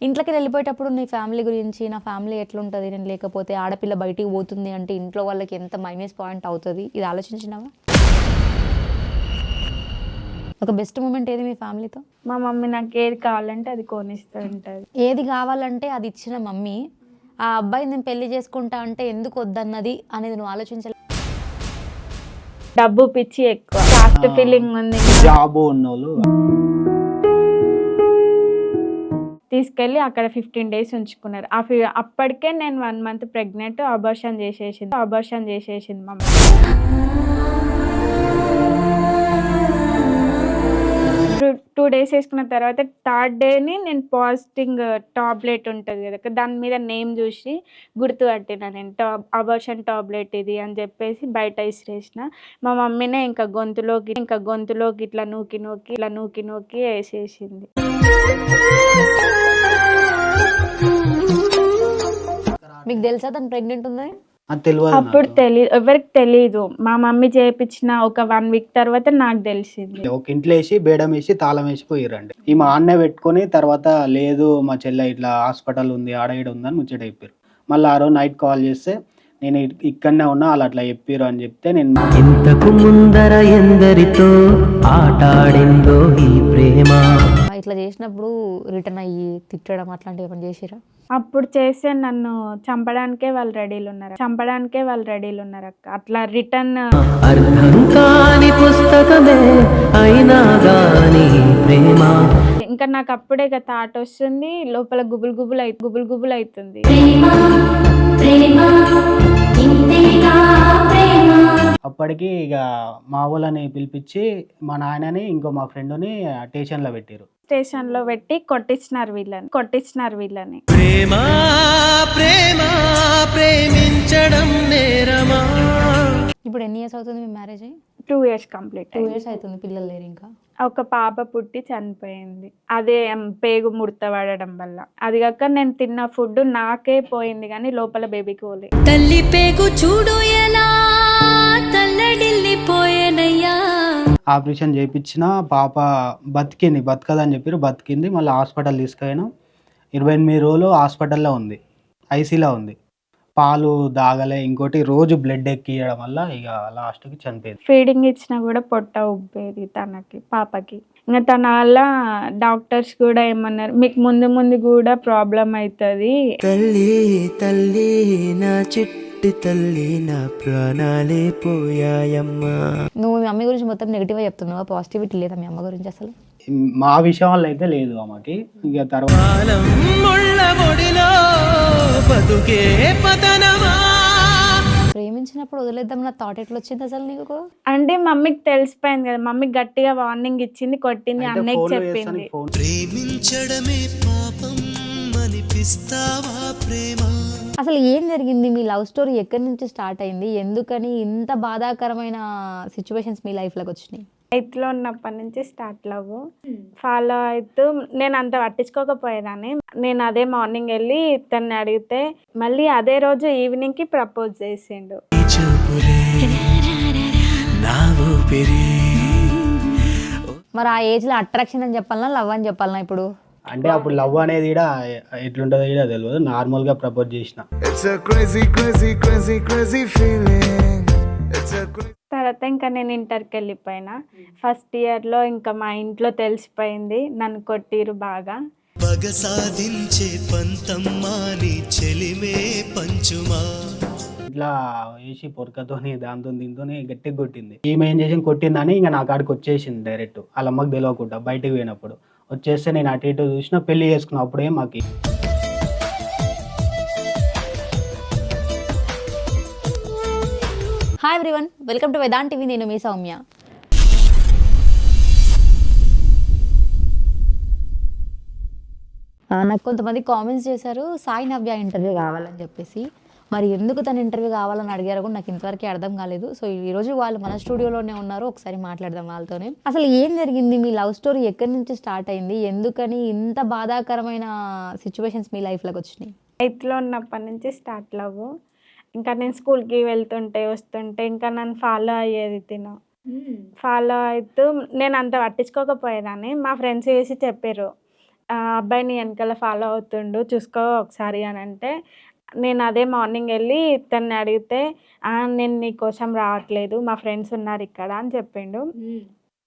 ఇంట్లోకి వెళ్ళిపోయేటప్పుడు నీ ఫ్యామిలీ గురించి, నా ఫ్యామిలీ ఎట్లుంటది? నేను లేకపోతే ఆడపిల్ల బయటికి పోతుంది అంటే ఇంట్లో వాళ్ళకి ఎంత మైనస్ పాయింట్ అవుతది? ఇది ఆలోచించినావా? ఒక బెస్ట్ మూమెంట్ ఏది మీ ఫ్యామిలీతో? మా మమ్మీ నాకు ఏది కావాలంటే అది కొనిస్తూ ఉంటుంది. ఏది కావాలంటే అది ఇచ్చిన మమ్మీ, ఆ అబ్బాయి నేను పెళ్లి చేసుకుంటా అంటే ఎందుకు వద్దన్నది అనేది నువ్వు ఆలోచించలే? డబ్బు పిచ్చి ఎక్కువ, ఫాస్ట్ ఫీలింగ్ ఉంది. జాబ్ ఉన్నోళ్ళు తీసుకెళ్ళి అక్కడ 15 days ఉంచుకున్నారు. అప్పటికే నేను 1 month ప్రెగ్నెంట్. అబార్షన్ చేసేసింది మా మమ్మీ. 2 days వేసుకున్న తర్వాత 3rd డేని నేను పాజిటింగ్ టాబ్లెట్ ఉంటుంది కదా, దాని మీద నేమ్ చూసి గుర్తుపట్టిన నేను. అబార్షన్ టాబ్లెట్ ఇది అని చెప్పేసి బయట ఇసిరేసిన. మా మమ్మీనే ఇంకా గొంతులోకి ఇట్లా నూకి వేసేసింది. మీకు తెలుసా తను ప్రెగ్నెంట్ ఉందని? అది తెలియదు అప్పుడు ఎవరికి తెలియదు. మా మమ్మీ చేయించిన ఒక 1 week తర్వాత నాకు తెలిసింది. ఒక ఇంట్లో వేసి బేడం వేసి తాళం వేసి పోయిరండి. ఈ మా అన్నే పెట్టుకొని తర్వాత లేదు మా చెల్లె ఇట్లా హాస్పిటల్ ఉంది ఆడ ఈడ ఉందని ముచ్చట చెప్పారు. మళ్ళీ ఆ రోజు నైట్ కాల్ చేస్తే నేను ఇక్కడనే ఉన్నా వాళ్ళు అట్లా చెప్పారు అని చెప్తే నేను ఇంతకు ముందర ఎందరితో ఆటాడిందో ఈ ప్రేమ. ఇట్లా చేసినప్పుడు రిటర్న్ అయ్యి తిట్టడం అట్లాంటివి ఏమైనా చేసిరా? అప్పుడు చేస్తే నన్ను చంపడానికే వాళ్ళు రెడీలు ఉన్నారు అక్క. అట్లా రిటర్న్ అర్థం కాని పుస్తకమే అయినా గాని ప్రేమ. ఇంకా నాకు అప్పుడే థాట్ వస్తుంది, లోపల గుబులు అవుతుంది. అప్పటికి ఇక మా వాళ్ళని పిలిపించి మా నాయనని ఇంకో మా ఫ్రెండ్ని స్టేషన్లో పెట్టారు. స్టేషన్లో పెట్టి కొట్టించినారు వీళ్ళని. ప్రేమ ప్రేమ ప్రేమించడం నేరమా. ఇప్పుడు ఎన్ని ఇయర్స్ అవుతుంది మీ మ్యారేజ్ అయ్యి? 2 years కంప్లీట్. 2 years అవుతుంది. పిల్లలు లేరు ఇంకా? ఒక పాప పుట్టి చనిపోయింది. అదే పేగు ముడత పడడం వల్ల. అది కాక నేను తిన్న ఫుడ్ నాకే పోయింది కానీ లోపల బేబీకి పోలే. తల్లి పేగు చూడు ఎలా తల్లడిల్లిపోయేనయ్యా. ఆపరేషన్ చేయించిన పాప బతకదని చెప్పారు. బతికింది. మళ్ళీ హాస్పిటల్ తీసుకెళ్ళినాం. 28 రోజులు హాస్పిటల్లో ఉంది, ఐసీలో ఉంది. పాలు దాగలే, ఇంకోటి రోజు బ్లడ్ ఎక్కియడం వల్ల ఇక లాస్ట్కి చనిపోయింది. ఫీడింగ్ ఇచ్చినా కూడా పొట్ట ఉబ్బేది పాపకి. ఇంకా తన వల్ల డాక్టర్స్ కూడా ఏమన్నారు, మీకు ముందు కూడా ప్రాబ్లం అవుతుంది. తల్లి తల్లి నా చిట్టి తల్లి నా ప్రాణాలే పోయాయమ్మా. నువ్వు మీ అమ్మ గురించి మొత్తం నెగిటివ్ చెప్తున్నావా? పాజిటివిటీ లేదా మీ అమ్మ గురించి అసలు? మా విషయం వల్ల అయితే లేదు ఆమెకి. ఇక తర్వాత ప్రేమించినప్పుడు వదిలేద్దామన్న థాట్ ఎట్లా వచ్చింది అసలు నీకు? అంటే మమ్మీకి తెలిసిపోయింది కదా, మమ్మీ గట్టిగా వార్నింగ్ ఇచ్చింది, కొట్టింది, అన్నయ్యకి చెప్పింది. ప్రేమించడమే పాపం అనిపిస్తావా ప్రేమ. అసలు ఏం జరిగింది? మీ లవ్ స్టోరీ ఎక్కడి నుంచి స్టార్ట్ అయింది? ఎందుకని ఇంత బాధాకరమైన సిచ్యువేషన్స్ మీ లైఫ్లోకి వచ్చినాయి? 8th లో ఉన్నప్పటి నుంచి స్టార్ట్ లవ్. ఫాలో అవుతూ నేను అంత పట్టించుకోకపోయేదాన్ని. నేను అదే మార్నింగ్ వెళ్ళి తన్ని అడిగితే మళ్ళీ అదే రోజు ఈవినింగ్ కి ప్రపోజ్ చేసిండు. మరి ఆ ఏజ్ లో అట్రాక్షన్ అని చెప్పాలనా, లవ్ అని చెప్పాలనా? ఇప్పుడు అంటే అప్పుడు లవ్ అనేది కూడా ఎట్లుంటుందో కూడా తెలియదు. నార్మల్గా ప్రపోజ్ చేసిన. తర్వాత ఇంకా నేను ఇంటర్కి వెళ్ళిపోయినా. ఫస్ట్ ఇయర్లో ఇంకా మా ఇంట్లో తెలిసిపోయింది, నన్ను కొట్టిరు బాగా. పగ సాధించే పంతమ్మాని చెలిమే పంచుమా. ఇట్లా వేసి పొరకతోని దాంతో దీంతోని గట్టిగా కొట్టింది. ఈమె ఏం చేసి కొట్టిందని ఇంకా నా కాడికి వచ్చేసింది డైరెక్ట్. వాళ్ళ అమ్మకి తెలియకుండా బయటకు పోయినప్పుడు వచ్చేస్తే నేను అటు ఇటు చూసిన, పెళ్లి చేసుకున్నా. అప్పుడే మాకు hi everyone, welcome to Vedant TV. నేను మీ సౌమ్య. నాకు కొంతమంది కామెంట్స్ చేశారు, సాయి నవ్య ఇంటర్వ్యూ కావాలని చెప్పేసి. మరి ఎందుకు తన ఇంటర్వ్యూ కావాలని అడిగారు కూడా నాకు ఇంతవరకు అర్థం కాలేదు. సో ఈరోజు వాళ్ళు మన స్టూడియోలోనే ఉన్నారు, ఒకసారి మాట్లాడదాం వాళ్ళతోనే. అసలు ఏం జరిగింది? మీ లవ్ స్టోరీ ఎక్కడి నుంచి స్టార్ట్ అయింది? ఎందుకని ఇంత బాధాకరమైన సిచ్యువేషన్స్ మీ లైఫ్లోకి వచ్చినాయి? 8th లో ఉన్నప్పటి నుంచి స్టార్ట్ లవ్. ఇంకా నేను స్కూల్కి వెళ్తుంటే వస్తుంటే ఇంకా నన్ను ఫాలో అయ్యేది ఫాలో అవుతూ నేను అంత పట్టించుకోకపోయేదాన్ని. మా ఫ్రెండ్స్ వేసి చెప్పారు, ఆ అబ్బాయిని వెనకాల ఫాలో అవుతుండు చూసుకో ఒకసారి అని అంటే, నేను అదే మార్నింగ్ వెళ్ళి తన్ని అడిగితే నేను నీ కోసం రావట్లేదు, మా ఫ్రెండ్స్ ఉన్నారు ఇక్కడ అని చెప్పిండు.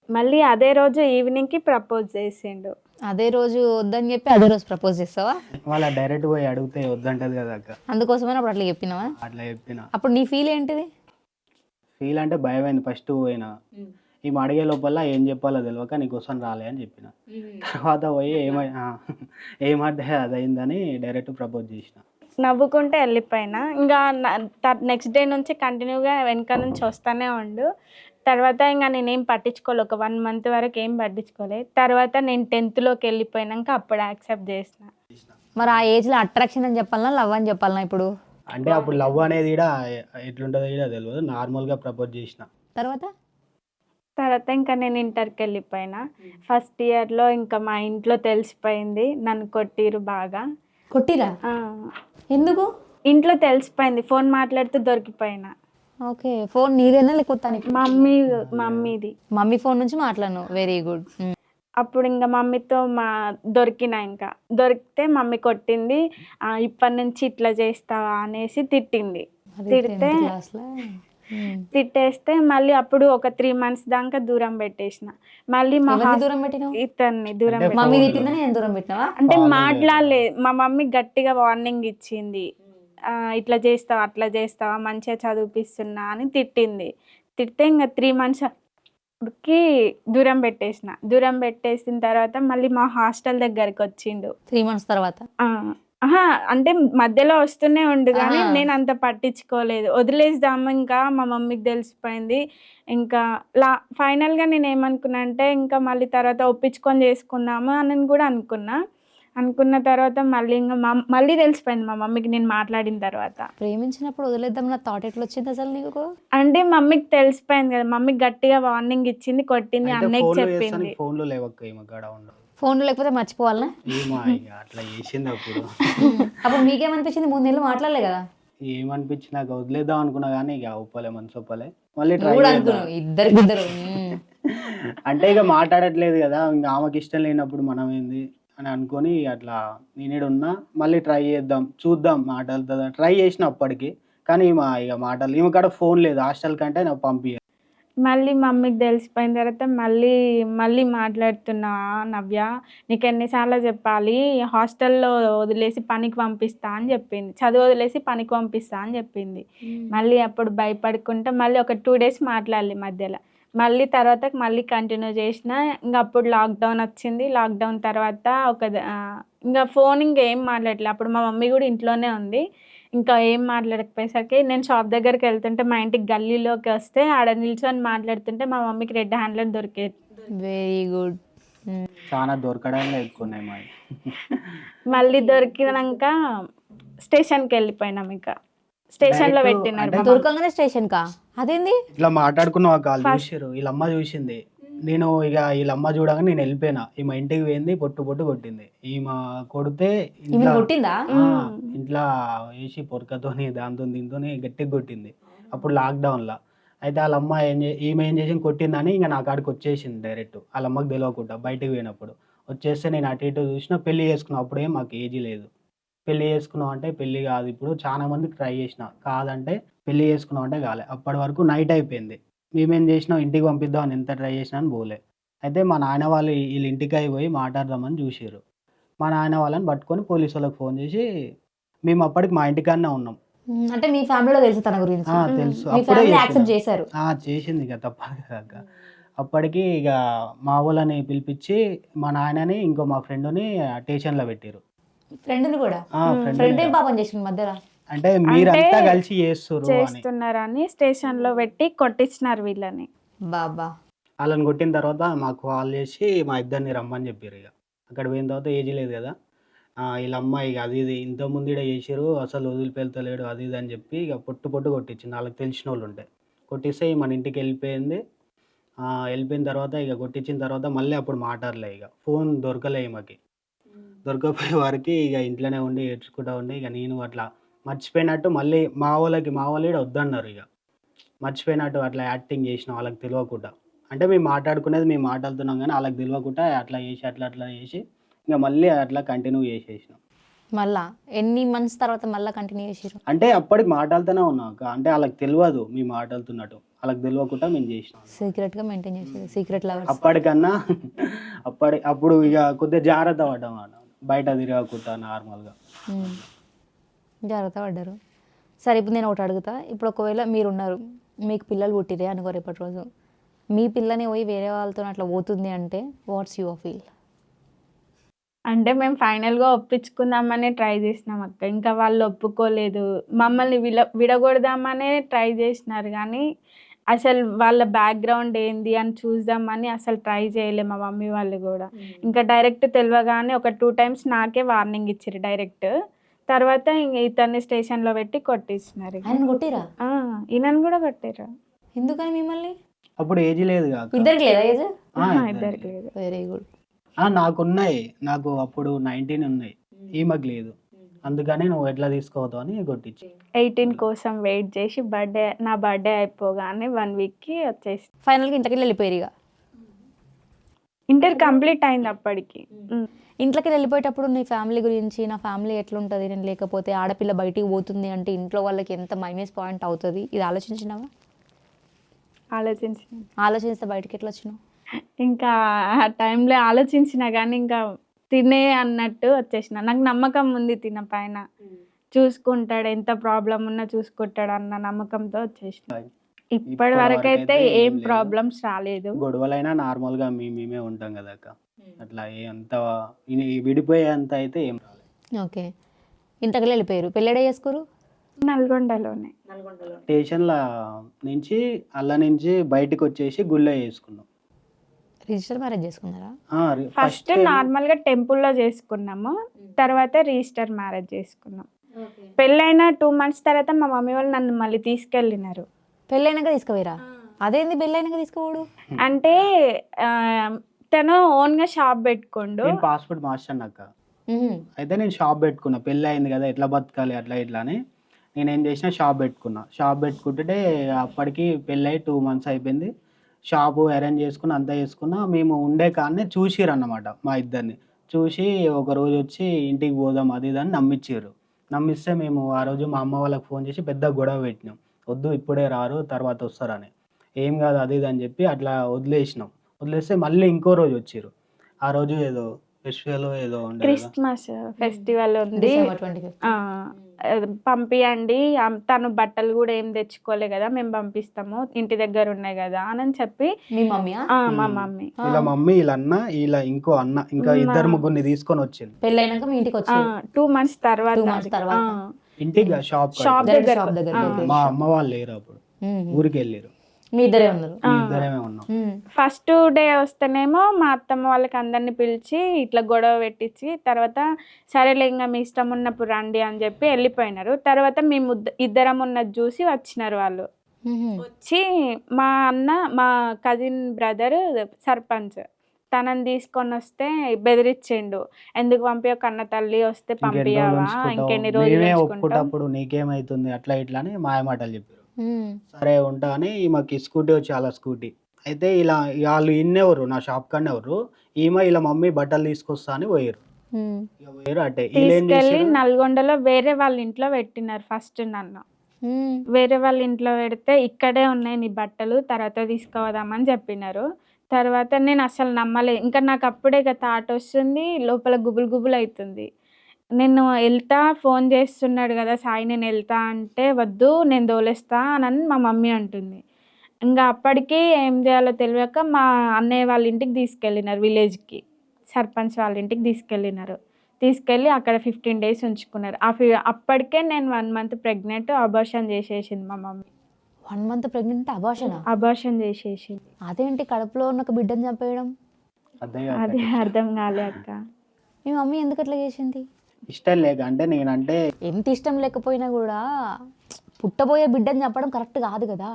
మళ్ళీ అదే రోజు ఈవినింగ్కి ప్రపోజ్ చేసిండు. అదే రోజు వద్దని చెప్పి అదే రోజు ప్రపోజ్ చేస్తావా? వాళ్ళ డైరెక్ట్ పోయి అడిగితే వద్దంటది కదా అక్క. అందుకోసమే అప్పుడు అట్లా చెప్పినావా? అట్లా చెప్పిన. అప్పుడు నీ ఫీల్ ఏంటిది? ఫీల్ అంటే భయమైంది ఫస్ట్ పోయినా. ఈమె అడిగే లోపల ఏం చెప్పాలో తెలియక నీకోసం రాలే అని చెప్పిన. తర్వాత పోయి ఏమంటే అది అయిందని డైరెక్ట్ ప్రపోజ్ చేసిన. నవ్వుకుంటే వెళ్ళిపోయినా. ఇంకా నెక్స్ట్ డే నుంచి కంటిన్యూగా వెనక నుంచి వస్తూనే ఉండు. తర్వాత ఇంకా నేనేం పట్టించుకోలే, ఒక 1 month వరకు ఏం పట్టించుకోలేదు. తర్వాత నేను 10th వెళ్ళిపోయినాక అప్పుడు యాక్సెప్ట్ చేసిన. మరి ఆ ఏజ్లో అట్రాక్షన్ అని చెప్పాలనా, లవ్ అని చెప్పాలనా ఇప్పుడు? అంటే అప్పుడు లవ్ అనేది కూడా ఎట్లుంటుందో కూడా తెలియదు, నార్మల్గా ప్రపోజ్ చేసిన. తర్వాత ఇంకా నేను ఇంటర్కి వెళ్ళిపోయినా. ఫస్ట్ ఇయర్లో ఇంకా మా ఇంట్లో తెలిసిపోయింది, నన్ను కొట్టిరు బాగా. కొట్టిరా? ఎందుకు? ఇంట్లో తెలిసిపోయింది, ఫోన్ మాట్లాడుతూ దొరికిపోయినా. ఓకే, ఫోన్ నీదేనా లేకపోతే తనకి? మమ్మీది. మమ్మీ ఫోన్ నుంచి మాట్లాడను, వెరీ గుడ్. అప్పుడు ఇంకా మమ్మీతో దొరికినా. ఇంకా దొరికితే మమ్మీ కొట్టింది. ఇప్పటి నుంచి ఇట్లా చేస్తావా అనేసి తిట్టింది. తిట్టేస్తే మళ్ళీ అప్పుడు ఒక 3 months దాకా దూరం పెట్టేసిన. మళ్ళీ దూరం పెట్టినావు? ఇతన్ని దూరం మమ్మీ తిట్టిందని నేను దూరం పెట్టినావా? అంటే మాట్లాడలేదు. మా మమ్మీ గట్టిగా వార్నింగ్ ఇచ్చింది, ఇట్లా చేస్తావా అట్లా చేస్తావా, మంచిగా చదివిపిస్తున్నా అని తిట్టింది. తిడితే ఇంకా 3 months దూరం పెట్టేసిన. దూరం పెట్టేసిన తర్వాత మళ్ళీ మా హాస్టల్ దగ్గరికి వచ్చిండు 3 months తర్వాత. అంటే మధ్యలో వస్తూనే ఉండు కానీ నేను అంత పట్టించుకోలేదు, వదిలేద్దాము. ఇంకా మా మమ్మీకి తెలిసిపోయింది. ఇంకా ఫైనల్గా నేను ఏమనుకున్నా అంటే ఇంకా మళ్ళీ తర్వాత ఒప్పించుకొని చేసుకుందాము అని కూడా అనుకున్న తర్వాత మళ్ళీ ఇంకా మళ్ళీ తెలిసిపోయింది మా మమ్మీకి నేను మాట్లాడిన తర్వాత. ప్రేమించినప్పుడు వదిలేద్దాం నా థాట్ ఎట్లా వచ్చింది అసలు నీకు? అంటే మమ్మీకి తెలిసిపోయింది కదా, మమ్మీకి గట్టిగా వార్నింగ్ ఇచ్చింది, కొట్టింది, అన్నయ్యకి చెప్పింది. ఫోన్ లేకపోతే మర్చిపోవాలనా? అట్లా చేసింది. అప్పుడు మీకేమనిపించింది? 3 నెలలు మాట్లాడలే కదా? ఏమనిపించి నాకు వదిలేద్దాం అనుకున్నా కానీ ఇక ఒప్పలే, మనసు ఒప్పలే. మళ్ళీ ఇద్దరు అంటే ఇక మాట్లాడట్లేదు కదా, ఇంకా ఆమెకి ఇష్టం లేనప్పుడు మనం ఏంది అని అనుకొని అట్లా నేనేడు ఉన్నా. మళ్ళీ ట్రై చేద్దాం, చూద్దాం మాట్లాడుతుందా. ట్రై చేసిన అప్పటికి, కానీ ఇక మాటలు ఈమె కాడ ఫోన్ లేదు హాస్టల్ కంటే నాకు పంపి. మళ్ళీ మమ్మీకి తెలిసిపోయిన తర్వాత మళ్ళీ మాట్లాడుతున్నా, నవ్య నీకు ఎన్నిసార్లు చెప్పాలి, హాస్టల్లో వదిలేసి పనికి పంపిస్తా అని చెప్పింది, చదువు వదిలేసి పనికి పంపిస్తా అని చెప్పింది. మళ్ళీ అప్పుడు భయపడుకుంటే మళ్ళీ ఒక 2 days మాట్లాడలే మధ్యలో. మళ్ళీ తర్వాత మళ్ళీ కంటిన్యూ చేసిన. ఇంకా అప్పుడు లాక్డౌన్ వచ్చింది. లాక్డౌన్ తర్వాత ఇంకా ఫోన్ ఇంకేం మాట్లాడలే. అప్పుడు మా మమ్మీ కూడా ఇంట్లోనే ఉంది. ఇంకా ఏం మాట్లాడకపోయేసరికి నేను షాప్ దగ్గరికి వెళ్తుంటే మా ఇంటికి గల్లీలోకి వస్తే ఆడ నిల్చొని మాట్లాడుతుంటే మా మమ్మీకి రెడ్ హ్యాండ్లెట్ దొరికేది. Very good. చాలా దొరకడానికి ఎక్కున్నాయి. మళ్ళీ దొరికినాక స్టేషన్కి వెళ్ళిపోయినాం. ఇంకా స్టేషన్లో పెట్టినారు. దొరకగానే స్టేషన్ కా? అదేంది? ఇట్లా మాట్లాడుకున్న వాళ్ళు చూసారు, వీళ్ళమ్మ చూసింది. నేను ఇక వీళ్ళమ్మ చూడగా నేను వెళ్ళిపోయినా. ఈమె ఇంటికి పోయింది, పొట్టు కొట్టింది. ఈమె కొడితే కొట్టిందా? ఇంట్లో వేసి పొరకతోని దాంతో దీంతో గట్టిగా కొట్టింది. అప్పుడు లాక్డౌన్లో అయితే వాళ్ళమ్మ ఈమె ఏం చేసి కొట్టిందని ఇంకా నా కాడికి వచ్చేసింది డైరెక్ట్. వాళ్ళమ్మకి తెలియకుండా బయటకు పోయినప్పుడు వచ్చేస్తే నేను అటు ఇటు చూసినా. పెళ్లి చేసుకున్నాం, అప్పుడే మాకు ఏజీ లేదు. పెళ్లి చేసుకున్నాం అంటే పెళ్లి కాదు. ఇప్పుడు చాలా మందికి ట్రై చేసిన, కాదంటే పెళ్లి చేసుకున్నాం అంటే కాలే. అప్పటి వరకు నైట్ అయిపోయింది. మేమేం చేసినాం, ఇంటికి పంపిద్దాం అని ఎంత ట్రై చేసినా అని పోలే. అయితే మా నాయన వాళ్ళు వీళ్ళ ఇంటికి అయిపోయి మాట్లాడదామని చూసారు. మా నాయన వాళ్ళని పట్టుకొని పోలీసు వాళ్ళకి ఫోన్ చేసి, మేము అప్పటికి మా ఇంటికాడనే ఉన్నాం. అంటే మీ ఫ్యామిలీలో తెలుసు తన గురించి? తెలుసు. అప్పుడే యాక్సెప్ట్ చేశారు? చేసింది ఇక తప్పదు కదా. అప్పటికి ఇక మా వాళ్ళని పిలిపించి మా నాయనని ఇంకో మా ఫ్రెండ్ని స్టేషన్లో పెట్టారు. ఫ్రెండ్ని కూడా? ఫ్రెండ్ ఏం పాపం చేసింది మధ్యలో? అంటే మీరంతా కలిసి చేస్తున్నారని స్టేషన్లో పెట్టి కొట్టించినారు వీళ్ళని. బాబా వాళ్ళని కొట్టిన తర్వాత మాకు కాల్ చేసి మా ఇద్దరిని రమ్మని చెప్పారు. ఇక అక్కడ పోయిన తర్వాత ఏజీ లేదు కదా, వీళ్ళ అమ్మాయి ఇక అది ఇది ఇంతకుముందు ఇక్కడ చేసారు, అసలు వదిలిపెళ్తలేడు అది ఇది అని చెప్పి ఇక పొట్టు కొట్టించింది. వాళ్ళకి తెలిసిన వాళ్ళు ఉంటే కొట్టిస్తే మన ఇంటికి వెళ్ళిపోయింది. వెళ్ళిపోయిన తర్వాత ఇక కొట్టించిన తర్వాత మళ్ళీ అప్పుడు మాట్లాడలే. ఇక ఫోన్ దొరకలే ఈమెకి. దొరకపోయే వారికి ఇక ఇంట్లోనే ఉండి ఏడ్చుకుంటా ఉండి ఇక నేను అట్లా మర్చిపోయినట్టు మళ్ళీ మా వాళ్ళు కూడా వద్దన్నారు. ఇక మర్చిపోయినట్టు అట్లా యాక్టింగ్ చేసిన వాళ్ళకి తెలియకుండా. అంటే మేము మాట్లాడుకునేది మేము మాట్లాడుతున్నాం కానీ వాళ్ళకి తెలియకుండా అట్లా చేసి ఇంకా మళ్ళీ అట్లా కంటిన్యూ చేసేసినాం. మళ్ళా ఎన్ని మంత్స్ తర్వాత మళ్ళీ కంటిన్యూ చేసిరు? అంటే అప్పటికి మాటలతోనే ఉన్నాం అక్క. అంటే వాళ్ళకి తెలియదు మీ మాటలుతున్నట్టు, వాళ్ళకి తెలియకుండా మేము చేసినాం. సీక్రెట్గా మెయింటైన్ చేసేది, సీక్రెట్ లవర్స్. అప్పటికన్నా అప్పుడు ఇక కొద్దిగా జాగ్రత్త పడ్డాం అన్న, బయట తిరగకుండా నార్మల్గా. జాగ్రత్త పడ్డారు. సరే ఇప్పుడు నేను ఒకటి అడుగుతా. ఇప్పుడు ఒకవేళ మీరు ఉన్నారు, మీకు పిల్లలు పుట్టిరే అనుకో రేపటి రోజు, మీ పిల్లని పోయి వేరే వాళ్ళతో అట్లా పోతుంది అంటే వాట్స్ యువర్ ఫీల్? అంటే మేము ఫైనల్గా ఒప్పించుకుందామనే ట్రై చేసినాం అక్క. ఇంకా వాళ్ళు ఒప్పుకోలేదు. మమ్మల్ని విడగొడదామనే ట్రై చేసినారు కానీ అసలు వాళ్ళ బ్యాక్గ్రౌండ్ ఏంది అని చూద్దామని అసలు ట్రై చేయలేదు మా మమ్మీ వాళ్ళు కూడా. ఇంకా డైరెక్ట్ తెలియగానే ఒక 2 times నాకే వార్నింగ్ ఇచ్చారు డైరెక్ట్. తర్వాత ఇంక ఇతన్ని స్టేషన్లో పెట్టి కొట్టించినారు. ఆయన కొట్టిరా? ఈయనను కూడా కొట్టారు. ఎందుకని మిమ్మల్ని? అప్పుడు ఏజ్ లేదు కాక. ఇద్దరికి లేదా ఏజ్? ఇద్దరికి లేదు. Very good. నాకున్నాయి, నాకు అప్పుడు 19 ఉన్నాయి, ఈమెకు లేదు. అందుకని నువ్వు ఎట్లా తీసుకోవద్దు అని కొట్టించి 18 కోసం వెయిట్ చేసి నా బర్త్డే అయిపోగానే 1 weekకి వచ్చేసి ఫైనల్గా ఇంట్లోకి వెళ్ళిపోయారు. ఇక ఇంటర్ కంప్లీట్ అయింది అప్పటికి. ఇంట్లోకి వెళ్ళిపోయేటప్పుడు నీ ఫ్యామిలీ గురించి, నా ఫ్యామిలీ ఎట్లుంటుంది నేను లేకపోతే, ఆడపిల్ల బయటికి పోతుంది అంటే ఇంట్లో వాళ్ళకి ఎంత మైనస్ పాయింట్ అవుతుంది, ఇది ఆలోచించినావా? ఆలోచిస్తే బయటికి ఎట్లా వచ్చినావు? ఇంకా ఆ టైంలో ఆలోచించిన కానీ ఇంకా తినే అన్నట్టు వచ్చేసిన. నాకు నమ్మకం ఉంది తిన పైన, చూసుకుంటాడు, ఎంత ప్రాబ్లం ఉన్నా చూసుకుంటాడు అన్న నమ్మకంతో వచ్చేసిన. ఇప్పటి వరకు అయితే ఏం ప్రాబ్లమ్స్ రాలేదు. గొడవలైనా నార్మల్గా మేమే ఉంటాం కదా అక్క. అట్లా అంత విడిపోయేంత అయితే ఏం రాలేదు. ఓకే. ఇంతకలే వెళ్ళిపోయారు. పెళ్ళిడే చేసుకోరు? నల్గొండలోనే. స్టేషన్ల నుంచి అల్ల నుంచి బయటకు వచ్చేసి గుళ్ళో చేసుకున్నాం. రిజిస్టర్ మ్యారేజ్ చేసుకున్నారా? ఫస్ట్ నార్మల్ గా టెంపుల్లో చేసుకున్నాము, తర్వాత రిజిస్టర్ మ్యారేజ్ చేసుకున్నాం. పెళ్ళైన 2 months తర్వాత మా మమ్మీ వాళ్ళు నన్ను మళ్ళీ తీసుకెళ్ళినారు. పెళ్ళైనాక తీసుకుపోయారా? అదేంది పెళ్ళైనాక తీసుకోవడు? అంటే తను ఓన్ గా షాప్ పెట్టుకోండు. నేను పాస్పోర్ట్ మార్చాను అక్క. అయితే నేను షాప్ పెట్టుకున్నా, పెళ్ళి అయింది కదా ఎట్లా బతకాలి అట్లా ఇట్లా అని నేను ఏం చేసిన, షాప్ పెట్టుకున్నా. షాప్ పెట్టుకుంటే అప్పటికి పెళ్ళి అయి 2 months అయిపోయింది. షాపు అరేంజ్ చేసుకుని అంతా చేసుకున్నా. మేము ఉండే కాడనే చూసిరు అన్నమాట, మా ఇద్దరిని చూసి ఒక రోజు వచ్చి ఇంటికి పోదాం అది ఇది అని నమ్మించారు. నమ్మిస్తే మేము ఆ రోజు మా అమ్మ వాళ్ళకి ఫోన్ చేసి పెద్ద గొడవ పెట్టినాం, వద్దు ఇప్పుడే రారు తర్వాత వస్తారని. ఏం కాదు అది ఇది అని చెప్పి అట్లా వదిలేసినాం. వదిలేస్తే మళ్ళీ ఇంకో రోజు వచ్చారు. ఆ రోజు ఏదో ఫెస్టివల్ ఏదో ఉండే, క్రిస్మస్ ఫెస్టివల్ ఉంది, December 25th. పంపియండి. తను బట్టలు కూడా ఏం తెచ్చుకోలే కదా, మేము పంపిస్తాము, ఇంటి దగ్గర ఉన్నాయి కదా అని చెప్పి. మీ మమ్మీ? మా మమ్మీ. ఇలా మమ్మీ వీళ్ళ అన్న వీళ్ళ ఇంకో అన్న ఇంకా 2-3 తీసుకొని వచ్చింది. పెళ్ళైనాక మీ ఇంటికి వచ్చి 2 months తర్వాత ఇంటికి షాప్ దగ్గర మా అమ్మ వాళ్ళు లేరు అప్పుడు, ఊరికి వెళ్ళారు. మీ ఇద్దరే ఉన్నారు? ఇద్దరేమే ఉన్నాం. ఫస్ట్ డే వస్తేనేమో మా అత్తమ్మ వాళ్ళకి అందరిని పిలిచి ఇట్లా గొడవ పెట్టించి తర్వాత సరేలే ఇంకా మీ ఇష్టం ఉన్నప్పుడు రండి అని చెప్పి వెళ్ళిపోయినారు. తర్వాత మేము ఇద్దరం ఉన్నది చూసి వచ్చినారు వాళ్ళు. వచ్చి మా అన్న, మా కజిన్ బ్రదర్ సర్పంచ్, తనని తీసుకొని వస్తే బెదిరించిండు, ఎందుకు పంపి కన్న తల్లి వస్తే పంపియావా, ఇంకెన్ని రోజులు నీకేమైతుంది అట్లా ఇట్లా అని మాయమాటలు చెప్పారు. సరే ఉంటా అని ఈమెకి స్కూటీ వచ్చి అలా స్కూటీ అయితే ఇలా వాళ్ళు ఇన్నెవరు నా షాప్ కన్నా ఎవరు, ఈమె ఇలా మమ్మీ బట్టలు తీసుకొస్తా అని పోయారు. అంటే తీసుకెళ్ళి నల్గొండలో వేరే వాళ్ళ ఇంట్లో పెట్టినారు. ఫస్ట్ నన్ను వేరే వాళ్ళ ఇంట్లో పెడితే ఇక్కడే ఉన్నాయి నీ బట్టలు, తర్వాత తీసుకోవదామని చెప్పినారు. తర్వాత నేను అసలు నమ్మలే. ఇంకా నాకు అప్పుడే థాట్ వస్తుంది, లోపల గుబులు అవుతుంది. నేను వెళ్తా, ఫోన్ చేస్తున్నాడు కదా సాయి, నేను వెళ్తా అంటే వద్దు నేను దోలేస్తా అని మా మమ్మీ అంటుంది. ఇంకా అప్పటికి ఏం చేయాలో తెలియక మా అన్నయ్య వాళ్ళ ఇంటికి తీసుకెళ్ళినారు, విలేజ్కి సర్పంచ్ వాళ్ళ ఇంటికి తీసుకెళ్ళినారు. తీసుకెళ్ళి అక్కడ 15 days ఉంచుకున్నారు. అప్పటికే నేను 1 month ప్రెగ్నెంట్. అబార్షన్ చేసేసింది మా మమ్మీ. 1 month pregnant? అబార్షన్ చేసేసింది. అదేంటి కడుపులో ఉన్న బిడ్డను చంపేయడం? అదే అర్థం కాలే అక్క. మీ మమ్మీ ఎందుకు అట్లా చేసింది? ఇష్టం లేక. అంటే నేనంటే ఎంత ఇష్టం లేకపోయినా కూడా పుట్టబోయే బిడ్డని చెప్పడం కరెక్ట్ కాదు కదా.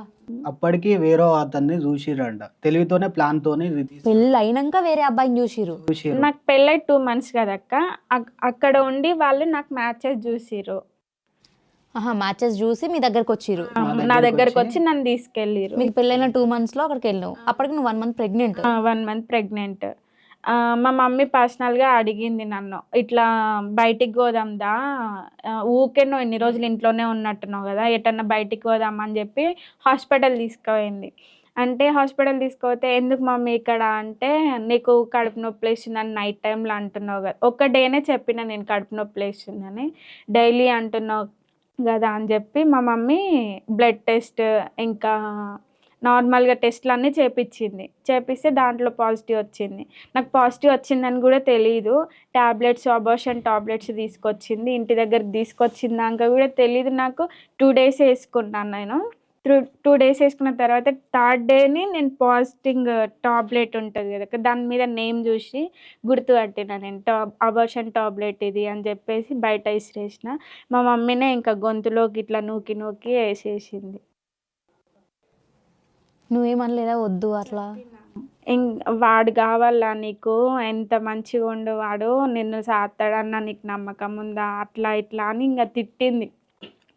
అప్పటికి వేరే అతన్ని చూసిరంట, తెలివితోనే ప్లాన్ తోనే పెళ్ళి అయినాక వేరే అబ్బాయిని చూసిరు. నాకు పెళ్ళై 2 months కదక్క, అక్కడ ఉండి వాళ్ళు నాకు మ్యాచెస్ చూసిరు. మ్యాచెస్ చూసి మీ దగ్గరకు వచ్చిరు? నా దగ్గరకు వచ్చి నన్ను తీసుకెళ్ళిరు. మీకు పెళ్ళైన 2 months లో అక్కడికి వెళ్ళావు. అప్పటికి నువ్వు 1 month ప్రెగ్నెంట్. 1 month pregnant. మా మమ్మీ పర్సనల్గా అడిగింది నన్ను, ఇట్లా బయటికి పోదాందా, ఊకే నువ్వు ఇన్ని రోజులు ఇంట్లోనే ఉన్నట్టున్నావు కదా, ఎటన్నా బయటికి పోదామని చెప్పి హాస్పిటల్ తీసుకుపోయింది. అంటే హాస్పిటల్ తీసుకుపోతే ఎందుకు మమ్మీ ఇక్కడ అంటే, నీకు కడుపు నొప్పి లేస్తుందని నైట్ టైంలో అంటున్నావు కదా, ఒక్క డేనే చెప్పిన నేను కడుపు నొప్పి లేస్తుందని, డైలీ అంటున్నావు కదా అని చెప్పి మా మమ్మీ బ్లడ్ టెస్ట్ ఇంకా నార్మల్గా టెస్ట్లు అన్నీ చేపించింది. చేపిస్తే దాంట్లో పాజిటివ్ వచ్చింది. నాకు పాజిటివ్ వచ్చిందని కూడా తెలియదు. టాబ్లెట్స్, అబార్షన్ టాబ్లెట్స్ తీసుకొచ్చింది, ఇంటి దగ్గరికి తీసుకొచ్చిందాక కూడా తెలియదు నాకు. 2 days వేసుకున్నాను నేను. 2 days వేసుకున్న తర్వాత థర్డ్ డేని నేను పాజిటివ్ టాబ్లెట్ ఉంటుంది కదా, దాని మీద నేమ్ చూసి గుర్తుపట్టిన నేను, అబార్షన్ టాబ్లెట్ ఇది అని చెప్పేసి బయట విసిరేసిన. మా మమ్మీనే ఇంకా గొంతులోకి ఇట్లా నూకి నూకి వేసేసింది. నువ్వేమనలేదా వద్దు అట్లా? వాడు కావాలా నీకు, ఎంత మంచిగా ఉండు వాడు, నిన్ను సాస్తాడన్న నీకు నమ్మకం ఉందా, అట్లా ఇట్లా అని ఇంకా తిట్టింది.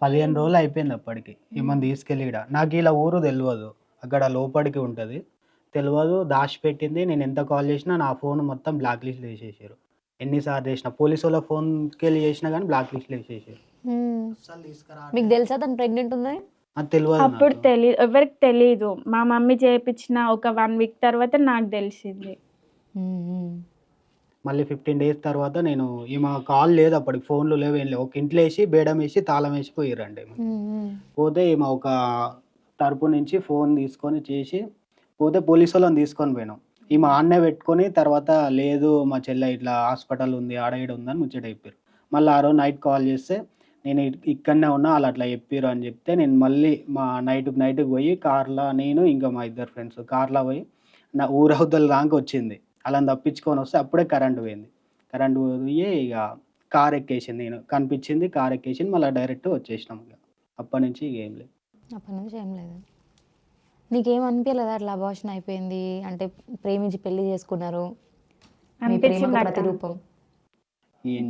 15 రోజులు అయిపోయింది అప్పటికి. ఏమని తీసుకెళ్ళి ఈడ నాకు ఇలా ఊరు తెలియదు, అక్కడ లోపలికి ఉంటుంది తెలియదు, దాచిపెట్టింది. నేను ఎంత కాల్ చేసినా నా ఫోన్ మొత్తం బ్లాక్ లిస్ట్లో వేసేసారు. ఎన్నిసార్లు చేసినా పోలీసు వాళ్ళ ఫోన్కి వెళ్ళి చేసినా కానీ బ్లాక్ లిస్ట్లో వేసేసారు. అసలు తీసుకురా మీకు తెలుసా తను ప్రెగ్నెంట్ ఉందని? అది తెలియదు అప్పుడు నాకు. తెలియదు, ఎవరికి తెలియదు. మా మమ్మీ చేయించిన ఒక 1 week తర్వాత నాకు తెలిసింది. మళ్ళీ 15 days తర్వాత నేను ఈమె కాల్ లేదు అప్పటికి, ఫోన్లు లేవు ఏం లేవు, ఒక ఇంట్లో వేసి బేడం వేసి తాళం వేసి పోయిరండి. పోతే ఈమె ఒక తరపు నుంచి ఫోన్ తీసుకొని చేసి పోతే పోలీసు వాళ్ళని తీసుకొని పోయినాం. ఈమె ఆడనే పెట్టుకొని తర్వాత లేదు మా చెల్లె ఇట్లా హాస్పిటల్ ఉంది ఆడ ఈడ ఉందని ముచ్చట చెప్పారు. మళ్ళీ ఆ రోజు నైట్ కాల్ చేస్తే నేను ఇక్కడనే ఉన్నా వాళ్ళు అట్లా చెప్పారు అని చెప్తే, నేను మళ్ళీ మా నైట్కి పోయి కార్లో, నేను ఇంకా మా 2 friends కార్లో పోయి నా ఊరవతల దాకా వచ్చింది. అలా తప్పించుకొని వస్తే అప్పుడే కరెంట్ పోయింది. కరెంట్ పోయి ఇక కార్ ఎక్కేసింది, నేను కనిపించింది కార్ ఎక్కేసింది, మళ్ళీ డైరెక్ట్ వచ్చేసినాం. ఇక అప్పటి నుంచి ఇక ఏం లేదు. అప్పటి నుంచి ఏం లేదు. నీకేం అనిపించలేదా అట్లా అబార్షన్ అయిపోయింది అంటే, ప్రేమించి పెళ్లి చేసుకున్నారు, మీ ప్రేమకు అనిపించింది అక్క. ఏం ప్రతిరూపం?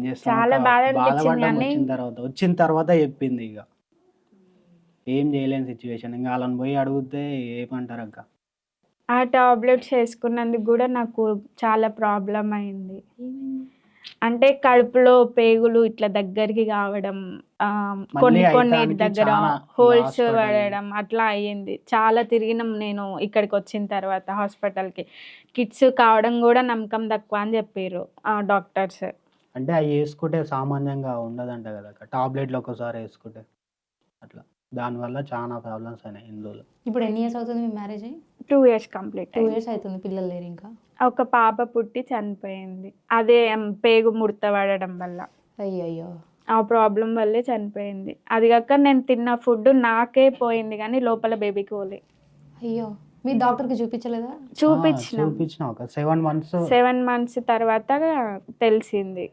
చేస్తాం చాలా అక్క, బాధ అనిపించింది బాధపడ్డాం. కానీ వచ్చిన తర్వాత చెప్పింది. ఇక ఏం చేయలేని సిచ్యువేషన్. ఇంకా వాళ్ళని పోయి అడిగితే ఏమంటారు అక్క. ఆ టాబ్లెట్స్ వేసుకున్నందుకు కూడా నాకు చాలా ప్రాబ్లం అయింది. అంటే కడుపులో పేగులు ఇట్లా దగ్గరికి కావడం, కొన్ని అయితానికి దగ్గర చాలా హోల్స్ hospital పడడం అట్లా అయ్యింది. చాలా తిరిగినాం నేను ఇక్కడికి వచ్చిన తర్వాత హాస్పిటల్కి. కిడ్స్ కావడం కూడా నమ్మకం తక్కువ అని చెప్పారు డాక్టర్స్. అంటే అవి వేసుకుంటే సామాన్యంగా ఉండదంట కదా అక్క, టాబ్లెట్లు ఒకసారి వేసుకుంటే అట్లా, దానివల్ల చాలా ప్రాబ్లమ్స్ అయినాయి ఇందులో. ఇప్పుడు ఎన్ని ఇయర్స్ అవుతుంది మీ మ్యారేజ్ అయ్యి? 2 years కంప్లీట్ 2 years అవుతుంది. పిల్లలు లేరు ఇంకా? ఒక పాప పుట్టి చనిపోయింది. అదే పేగు ముడత పడడం వల్ల, అయ్యో. ఆ ప్రాబ్లం వల్లే చనిపోయింది. అది కాక నేను తిన్న ఫుడ్ నాకే పోయింది కానీ లోపల బేబీకి పోలే. అయ్యో, మీ డాక్టర్కి చూపించలేదా? చూపించిన ఒక 7 months 7 months తర్వాత తెలిసింది.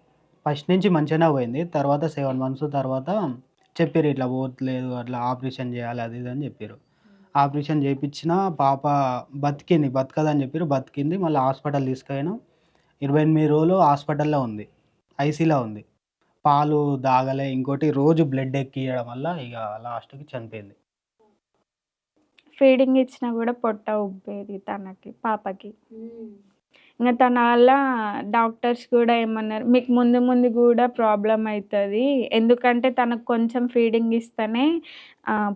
ఫస్ట్ నుంచి మంచిగానే పోయింది. తర్వాత 7 months తర్వాత చెప్పారు ఇట్లా పోవట్లేదు, అట్లా ఆపరేషన్ చేయాలి అది ఇది అని చెప్పారు. ఆపరేషన్ చేయించిన పాప బతకదని చెప్పారు. బతికింది. మళ్ళీ హాస్పిటల్ తీసుకెళ్ళినాం. 28 రోజులు హాస్పిటల్లో ఉంది, ఐసీలో ఉంది. పాలు దాగలే, ఇంకోటి రోజు బ్లడ్ ఎక్కియడం వల్ల ఇక లాస్ట్కి చనిపోయింది. ఫీడింగ్ ఇచ్చినా కూడా పొట్ట ఉబ్బేది తనకి, పాపకి. ఇంకా తన వల్ల డాక్టర్స్ కూడా ఏమన్నారు, మీకు ముందు ముందు కూడా ప్రాబ్లం అవుతుంది, ఎందుకంటే తనకు కొంచెం ఫీడింగ్ ఇస్తేనే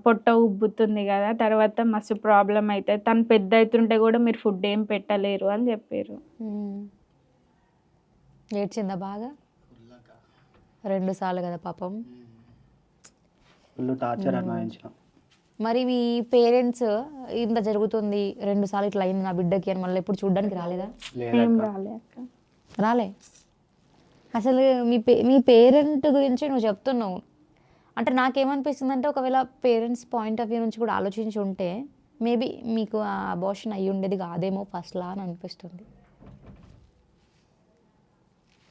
పొట్ట ఉబ్బుతుంది కదా, తర్వాత మస్తు ప్రాబ్లం అవుతుంది, తను పెద్ద అవుతుంటే కూడా మీరు ఫుడ్ ఏం పెట్టలేరు అని చెప్పారు. ఏడ్చిందా బాగా? 2 సార్లు కదా పాపం. ఫుల్ టార్చర్ అనుభవించినాం. మరి మీ పేరెంట్స్ ఇంత జరుగుతుంది 2 సార్లు ఇట్లా అయింది నా బిడ్డకి అని మళ్ళీ ఎప్పుడు చూడడానికి రాలేదా? ఏం రాలే అక్క. రాలే. అసలు మీ పేరెంట్ గురించి నువ్వు చెప్తున్నావు అంటే నాకేమనిపిస్తుంది అంటే, ఒకవేళ పేరెంట్స్ పాయింట్ ఆఫ్ వ్యూ నుంచి కూడా ఆలోచించి ఉంటే మేబీ మీకు ఆ అబార్షన్ అయ్యి ఉండేది కాదేమో ఫస్ట్లా అని అనిపిస్తుంది.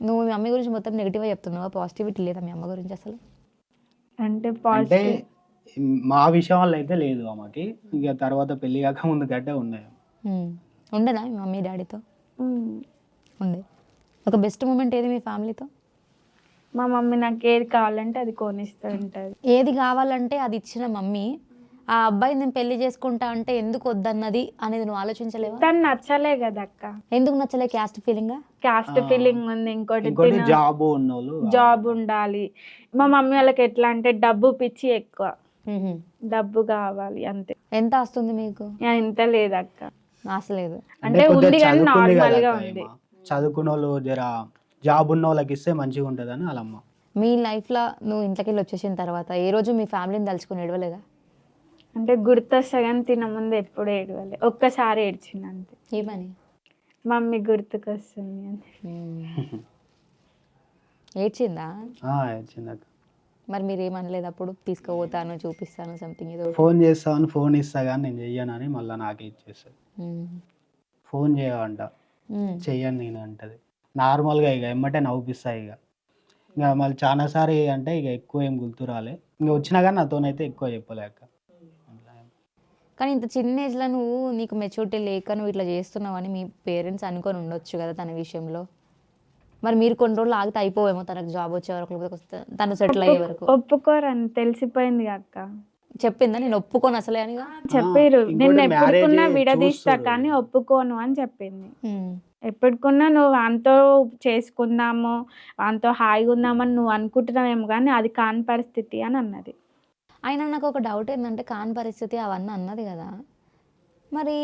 నువ్వు మీ మమ్మీ గురించి మొత్తం నెగిటివ్గా చెప్తున్నావా? పాజిటివిటీ లేదా మీ అమ్మ గురించి అసలు? అంటే అంటే మా విషయం వల్ల అయితే లేదు ఆమెకి. ఇక తర్వాత పెళ్లి కాక ముందు గడ్డే ఉన్నాయి. ఉండేనా మీ మమ్మీ డాడీతో? ఉండే. ఒక బెస్ట్ మూమెంట్ ఏది మీ ఫ్యామిలీతో? మా మమ్మీ నాకు ఏది కావాలంటే అది కొనిస్తూ ఉంటుంది. ఏది కావాలంటే అది ఇచ్చిన మమ్మీ ఆ అబ్బాయి నేను పెళ్లి చేసుకుంటా అంటే ఎందుకు వద్దన్నది అనేది నువ్వు ఆలోచించలేవా? తను నచ్చలే కదా అక్క, ఎందుకు నచ్చలే? Caste feeling? క్యాస్ట్ ఫీలింగ్ ఉంది. ఇంకోటి ఇంకోటి జాబ్ ఉన్నోళ్ళు జాబ్ ఉండాలి. మా మమ్మీ వాళ్ళకి ఎట్లా అంటే డబ్బు పిచ్చి ఎక్కువ, డబ్బు కావాలి అంతే. ఎంత వస్తుంది మీకు? ఇంత లేదక్క, అసలేదు. అంటే కొద్దిగా ఉంది కానీ చదువుకుంది నార్మల్ కదా గా అక్క ఉంది. ఈమె. చదువుకున్న వాళ్ళు జర జాబ్ ఉన్న వాళ్ళకి ఇస్తే మంచిగా ఉంటుందని వాళ్ళమ్మ. మీ లైఫ్లో నువ్వు ఇంట్లోకి వెళ్ళి వచ్చేసిన తర్వాత ఏ రోజు మీ ఫ్యామిలీని తలుచుకుని ఏడవలేదా? అంటే గుర్తొస్తా కానీ తిన ముందు ఎప్పుడు ఏడవలే, ఒక్కసారి ఏడ్చింది అంతే. ఏమని? మమ్మీ గుర్తుకొస్తుంది అని. ఏడ్చిందా? చిన్నక్క మరి మీరు ఏమనలేదు అప్పుడు? తీసుకుపోతాను, చూపిస్తాను, సంథింగ్ ఏదో? ఫోన్ చేస్తాను, ఫోన్ ఇస్తా కానీ నేను చెయ్యనని మళ్ళీ నాకే ఇచ్చేస్తాను. ఫోన్ చేయమంట, చెయ్యను నేను అంటది. నార్మల్గా ఇక ఎమ్మటే నవ్వుపిస్తా. ఇక మళ్ళీ చాలాసారి అంటే ఇక ఎక్కువ ఏం గుర్తు రాలే. ఇంకా వచ్చినా కానీ నాతోనైతే ఎక్కువ చెప్పలేక. కానీ ఇంత చిన్న ఏజ్లో నువ్వు, నీకు మెచ్యూరిటీ లేక నువ్వు ఇట్లా చేస్తున్నావు అని మీ పేరెంట్స్ అనుకొని ఉండొచ్చు కదా తన విషయంలో. మరి మీరు కొన్ని రోజులు ఆగితే అయిపోవేమో, తనకు జాబ్ వచ్చే వరకు, లేకపోతే తను సెటిల్ అయ్యే వరకు. ఒప్పుకోరని తెలిసిపోయింది అక్క. చెప్పిందా నేను ఒప్పుకోను అసలే అని? చెప్పారు, ఇంకోటి నేను ఎప్పటికున్నా marriage విడదీస్తా చూస్తారు. కానీ ఒప్పుకోను అని చెప్పింది. ఎప్పటికున్నా నువ్వు అంతో చేసుకుందాము, అంతో హాయిగా ఉందామని నువ్వు అనుకుంటున్నావేమో కానీ అది కాని పరిస్థితి అని అన్నది. అయినా నాకు ఒక డౌట్ ఏంటంటే, కాని పరిస్థితి అవన్నీ అన్నది కదా, మరి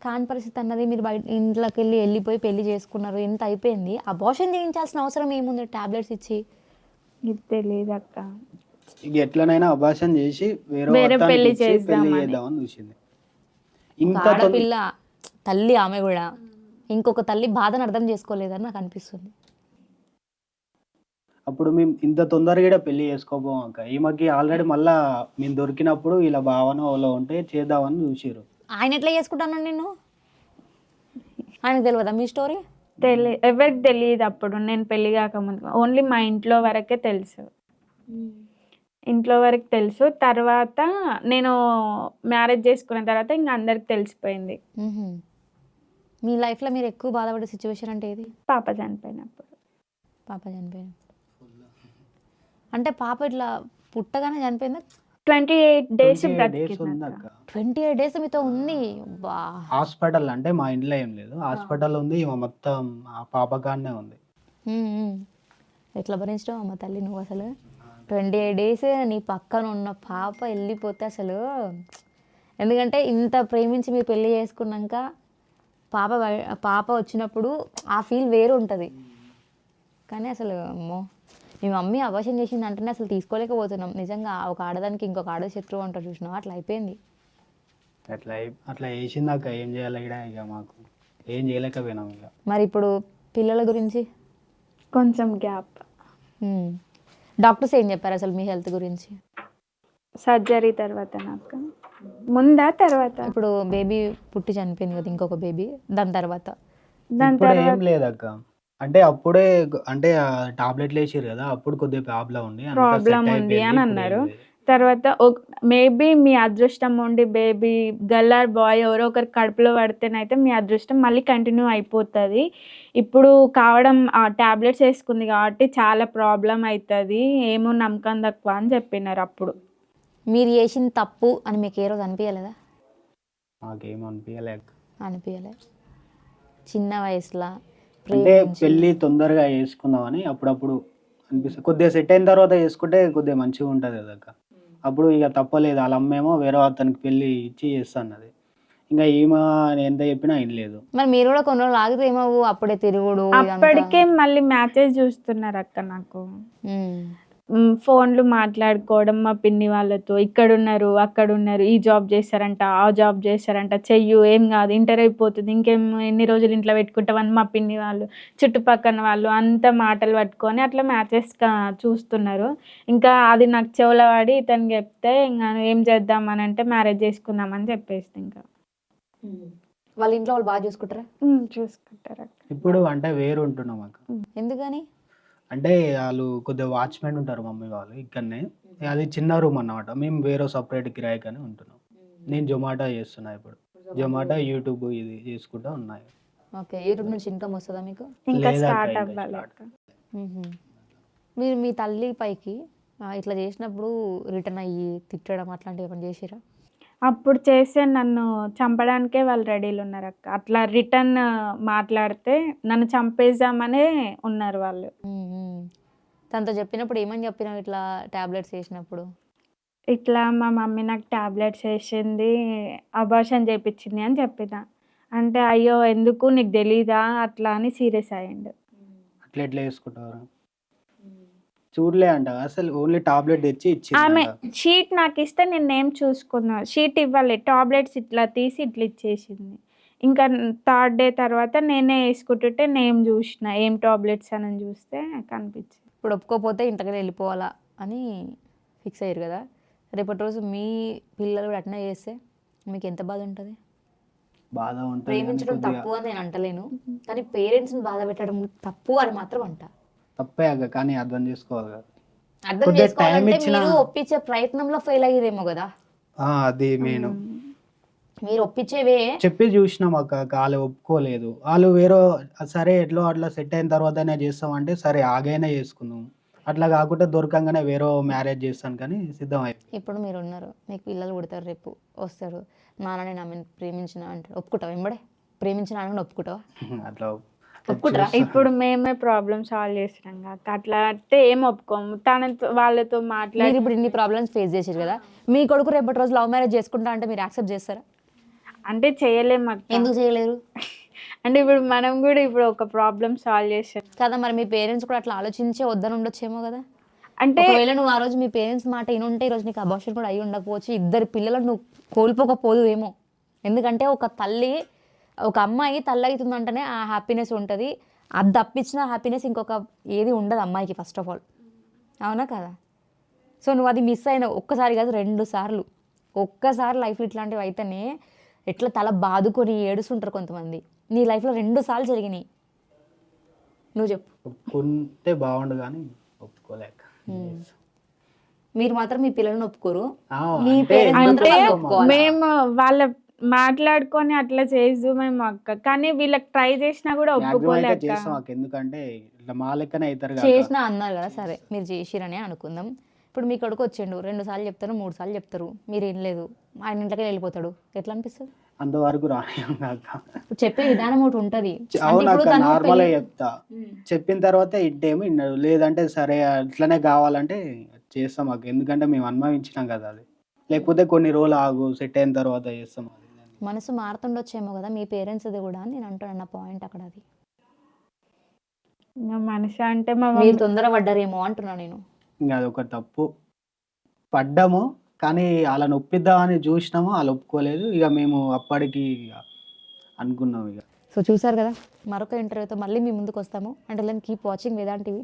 కాని పరిస్థితి అన్నది, మీరు బయట ఇంట్లోకి వెళ్ళిపోయి పెళ్లి చేసుకున్నారు, ఎంత అయిపోయింది, అబార్షన్ చేయించాల్సిన అవసరం ఏముంది టాబ్లెట్స్ ఇచ్చి? ఇది తెలియదు అక్క. ఇక ఎట్లనైనా అబార్షన్ చేసి వేరే వేరే అతనికి పెళ్లి ఇచ్చి పెళ్లి చేద్దామని. చేద్దామని చూసింది. ఒక ఇంకా ఆడపిల్ల తల్లి, ఆమె కూడా ఇంకొక తల్లి బాధను అర్థం చేసుకోలేదని నాకు అనిపిస్తుంది. అప్పుడు మేము ఇంత తొందరగా పెళ్లి చేసుకోబోం అక్క. ఈమెకి ఆల్రెడీ మళ్ళా మేము దొరికినప్పుడు ఇలా భావన వాళ్ళు ఉంటే చేద్దామని చూసిరు. ఆయన ఎట్లా చేసుకుంటాను నేను? ఆయనకు తెలియదా మీ స్టోరీ? ఎవరికి తెలియదు అప్పుడు, నేను పెళ్లి కాకముందు. ఓన్లీ మా ఇంట్లో వరకే తెలుసు, ఇంట్లో వరకు తెలుసు. తర్వాత నేను మ్యారేజ్ చేసుకున్న తర్వాత ఇంకా అందరికి తెలిసిపోయింది. మీ లైఫ్లో మీరు ఎక్కువ బాధపడే సిచ్యువేషన్ అంటే ఏది? పాప చనిపోయినప్పుడు. పాప చనిపోయినప్పుడు అంటే పాప ఇట్లా పుట్టగానే చనిపోయిందా? 28 days 28 days బ్రతికింది ఉంది అక్క. అక్క. 28 days మీతో ఉంది? బా. హాస్పిటల్ అంటే మా ఇంట్లో ఏం లేదు, హాస్పిటల్ ఉంది. ఈమె మొత్తం ఆ పాపగానే ఉంది. ఎట్లా భరించడం అమ్మ తల్లి నువ్వు అసలు? 28 days నీ పక్కన ఉన్న పాప వెళ్ళిపోతే అసలు, ఎందుకంటే ఇంత ప్రేమించి మీరు పెళ్లి చేసుకున్నాక పాప వచ్చినప్పుడు ఆ ఫీల్ వేరు ఉంటుంది. కానీ అసలు అమ్మో, మీ మమ్మీ అబార్షన్ చేసింది అంటేనే అసలు తీసుకోలేకపోతున్నాం నిజంగా. ఒక ఆడదానికి ఇంకొక ఆడ శత్రువు అంటారు చూసినావు, అట్లా అయిపోయింది. అట్లా వేసిందాక ఏం చేయాలి ఇక మాకు ఏం చేయలేకపోయినాం ఇక. మరి ఇప్పుడు పిల్లల గురించి కొంచెం గ్యాప్. డాక్టర్స్ ఏం చెప్పారు అసలు మీ హెల్త్ గురించి? సర్జరీ తర్వాత నాకు ముందా తర్వాత? ఇప్పుడు బేబీ పుట్టి చనిపోయింది కదా, ఇంకొక బేబీ, దాని తర్వాత ఇప్పుడు ఏం లేదక్క. అంటే అప్పుడే అంటే టాబ్లెట్లు వేసారు కదా, అప్పుడు కొద్దిగా ప్రాబ్లం ఉంది, ప్రాబ్లం ఉంది అని అన్నారు. తర్వాత మేబీ మీ అదృష్టం ఉండి బేబీ గర్ల్ ఆర్ బాయ్ ఎవరో ఒకరు కడుపులో పడితేనైతే మీ అదృష్టం మళ్ళీ కంటిన్యూ అయిపోతుంది. ఇప్పుడు కావడం ఆ టాబ్లెట్స్ వేసుకుంది కాబట్టి చాలా ప్రాబ్లం అవుతుంది, ఏమో నమ్మకం తక్కువ అని చెప్పినారు. అప్పుడు మీరు చేసిన తప్పు అని మీకు ఏ రోజు అనిపించలేదా? మాకేం అనిపించలే. చిన్న వయసులో అంటే పెళ్ళి తొందరగా చేసుకుందామని అప్పుడప్పుడు అనిపిస్తుంది. కొద్దిగా సెట్ అయిన తర్వాత చేసుకుంటే కొద్దిగా మంచిగా ఉంటుంది కదా అక్క. అప్పుడు ఇక తప్పలేదు, వాళ్ళ అమ్మేమో వేరే అతనికి పెళ్ళి ఇచ్చి చేస్తా అన్నది. ఇంకా ఈమె ఎంత చెప్పినా ఏం లేదు. మరి మీరు కూడా కొన్ని రోజులు ఆగితే ఏమవు, అప్పుడే తిరుగుడు అప్పటికే మళ్ళీ మ్యాచెస్ చూస్తున్నారు అక్క. నాకు ఫోన్లు మాట్లాడుకోవడం మా పిన్ని వాళ్ళతో, ఇక్కడున్నారు అక్కడున్నారు, ఈ జాబ్ చేస్తారంట ఆ జాబ్ చేస్తారంట, చెయ్యు ఏం కాదు ఇంటర్ అయిపోతుంది ఇంకేం ఎన్ని రోజులు ఇంట్లో పెట్టుకుంటామని మా పిన్ని వాళ్ళు చుట్టుపక్కల వాళ్ళు అంత మాటలు పట్టుకొని అట్లా మ్యాచెస్ చూస్తున్నారు. ఇంకా అది నాకు చెవుల పడి ఇతను చెప్తే ఇంకా ఏం చేద్దామని అంటే మ్యారేజ్ చేసుకుందామని చెప్పేసి ఇంకా వాళ్ళ ఇంట్లో వాళ్ళు బాగా చూసుకుంటారా? చూసుకుంటారు అక్క. ఇప్పుడు అంటే వేరు ఉంటున్నాం అక్క. ఎందుకని? అంటే వాళ్ళు కొద్దిగా వాచ్మెన్ ఉంటారు మమ్మీ వాళ్ళు ఇక్కడనే, అది చిన్న రూమ్ అన్నమాట. మేము వేరే సపరేట్ కిరాయికని ఉంటున్నాం. నేను జొమాటో చేస్తున్నా ఇప్పుడు, జొమాటో యూట్యూబ్ ఇది చేసుకుంటా ఉన్నాయి. ఓకే, యూట్యూబ్ నుంచి ఇన్కమ్ వస్తుందా మీకు? ఇంకా లేదా స్టార్ట్ ఇంకా అవ్వాలి start. అక్క. మీరు మీ తల్లి పైకి ఇట్లా చేసినప్పుడు రిటర్న్ అయ్యి తిట్టడం అట్లాంటివి ఏమైనా చేసిరా? అప్పుడు చేస్తే నన్ను చంపడానికే వాళ్ళు రెడీలో ఉన్నారు అక్క. అట్లా రిటర్న్ మాట్లాడితే నన్ను చంపేద్దామనే ఉన్నారు వాళ్ళు. తనతో చెప్పినప్పుడు ఏమని చెప్పినావు ఇట్లా టాబ్లెట్స్ వేసినప్పుడు? ఇట్లా మా మమ్మీ నాకు టాబ్లెట్స్ వేసింది, అబార్షన్ చేపించింది అని చెప్పిన. అంటే అయ్యో ఎందుకు నీకు తెలీదా అట్లా అని సీరియస్ అయ్యిండు. అట్లా ఎట్లా వేసుకుంటారు? చూడలే అంట అసలు, ఓన్లీ టాబ్లెట్ తెచ్చి ఆమె ఇచ్చింది. షీట్ నాకు ఇస్తే నేను నేమ్ చూసుకున్నా, షీట్ ఇవ్వాలి, టాబ్లెట్స్ ఇట్లా తీసి ఇట్లా ఇచ్చేసింది. ఇంకా థర్డ్ డే తర్వాత నేనే వేసుకుంటుంటే నేమ్ చూసిన, ఏం టాబ్లెట్స్ అని చూస్తే కనిపించింది. ఇప్పుడు ఒప్పుకోపోతే ఇంటికి వెళ్ళిపోవాలా అని ఫిక్స్ అయ్యారు కదా. రేపటి రోజు మీ పిల్లలు కూడా అట్నే చేస్తే మీకు ఎంత బాధ ఉంటుంది? బాధ ఉంటుంది. ప్రేమించడం తప్పు అని నేను అంటలేను, కానీ పేరెంట్స్ని బాధ పెట్టడం తప్పు అని మాత్రం అంట. తప్పే అక్క, కానీ అర్థం చేసుకోవాలి కదా. అర్థం కొద్దిగా చేసుకోవాలంటే time ఇచ్చినా- మీరు ఒప్పించే ప్రయత్నంలో ఫెయిల్ అయ్యేదేమో కదా. అది నేను మీరు ఒప్పించేవే చెప్పి చూసినాం అక్క, వాళ్ళు ఒప్పుకోలేదు. వాళ్ళు వేరే సరే ఎట్లో అట్లా సెట్ అయిన తర్వాతనే చేస్తామంటే సరే ఆగైనా చేసుకుందాం, అట్లా కాకుండా దొరకంగానే వేరే మ్యారేజ్ చేస్తాను కానీ సిద్ధం అయిపోయింది. ఇప్పుడు మీరు ఉన్నారు, మీకు పిల్లలు పుడతారు, రేపు వస్తారు, నాన్న నేను ఆమెను ప్రేమించిన అంటాడు, ఒప్పుకుంటావు? వెంబడే ప్రేమించిన అని ఒప్పుకుంటావా? అట్లా ఒప్పుకుంటారా? ఇప్పుడు మేమే ప్రాబ్లమ్ సాల్వ్ చేసినాం కాక, అట్లా అంటే ఏం ఒప్పుకోము. వాళ్ళతో మీరు మాట్లాడి ఇప్పుడు ఇన్ని ప్రాబ్లమ్స్ ఫేస్ చేశారు కదా, మీ కొడుకు రేపటి రోజు లవ్ మ్యారేజ్ చేసుకుంటా అంటే మీరు యాక్సెప్ట్ చేస్తారా? అంటే చేయలేము అక్క. ఎందుకు చేయలేరు? అంటే ఇప్పుడు మనం కూడా ఇప్పుడు ఒక ప్రాబ్లమ్ సాల్వ్ చేసాం కదా, మరి మీ పేరెంట్స్ కూడా అట్లా ఆలోచించే వద్దని ఉండొచ్చేమో కదా. అంటే ఒకవేళ నువ్వు ఆ రోజు మీ పేరెంట్స్ మాట వినుంటే ఈరోజు నీకు అబార్షన్ కూడా అయి ఉండకపోవచ్చు, ఇద్దరు పిల్లలను నువ్వు కోల్పోకపోదు ఏమో. ఎందుకంటే ఒక తల్లి, ఒక అమ్మాయి తల్లి అవుతుందంటేనే ఆ హ్యాపీనెస్ ఉంటుంది, అది తప్పించిన హ్యాపీనెస్ ఇంకొక ఏది ఉండదు అమ్మాయికి ఫస్ట్ ఆఫ్ ఆల్, అవునా కదా? సో నువ్వు అది మిస్ అయినావు, ఒక్కసారి కాదు 2 సార్లు. ఒక్కసారి లైఫ్లో ఇట్లాంటివి అయితేనే ఎట్లా తల బాదుకొని ఏడుస్తుంటారు కొంతమంది. నీ లైఫ్లో 2 సార్లు జరిగినాయి. నువ్వు చెప్పు. ఒప్పుకుంటే బాగుండు కానీ ఒప్పుకోలేక. మీరు మాత్రం మీ పిల్లల్ని ఒప్పుకోరు, ఆ, మీ అంటే పేరెంట్స్ ఎందుకు మాత్రం వాళ్ళు ఒప్పుకోము? ఒప్పుకోవాలి. మేము వాళ్ళ మాట్లాడుకొని అట్లా చేద్దు మేము అక్క, కానీ వీళ్ళకి ట్రై చేసినా కూడా Maximum అయితే ఒప్పుకోలేక. చేస్తాం అక్క, ఎందుకంటే ఇట్లా మా లెక్కనే అవుతారు కదా. చేసినా అన్నారు కదా, సరే మీరు చేసిరనే అనుకుందాం. ఇప్పుడు మీ కొడుకు వచ్చిండు, 2 సార్లు చెప్తారు, 3 సార్లు చెప్తారు, మీరు ఏం లేదు, ఆయన ఇంట్లోకి వెళ్ళిపోతాడు, ఎట్లా అనిపిస్తుంది? అంతవరకు రానియం అక్క. ఇప్పుడు చెప్పే విధానం ఒకటి ఉంటుంది. అవును అక్క, నార్మల్ చెప్తా, చెప్పిన తర్వాత ఇంటేమో ఇన్నాడు, లేదంటే సరే అట్లనే కావాలంటే చేస్తాం అక్క, ఎందుకంటే మేము అనుభవించినాం కదా అది. లేకపోతే కొన్ని రోజులు ఆగు, సెట్ అయిన తర్వాత చేస్తాం. అది మనసు మారుతుండొచ్చేమో కదా మీ పేరెంట్స్ది కూడా, నేను అంటున్నాను నా పాయింట్ అక్కడ. అది ఇంకా మనిషి అంటే మా మీరు తొందర పడ్డారేమో అంటున్నాను నేను. ఇంకా అదొక తప్పు. పడ్డాము కానీ వాళ్ళని ఒప్పిద్దామని చూసినాము, వాళ్ళు ఒప్పుకోలేదు. ఇక మేము అప్పటికి ఇక అనుకున్నాం ఇక. సో చూసారు కదా, మరొక ఇంటర్వ్యూతో మళ్ళీ మీ ముందుకు వస్తాము. అంటే కీప్ వాచింగ్ వేదాంత్ టీవీ.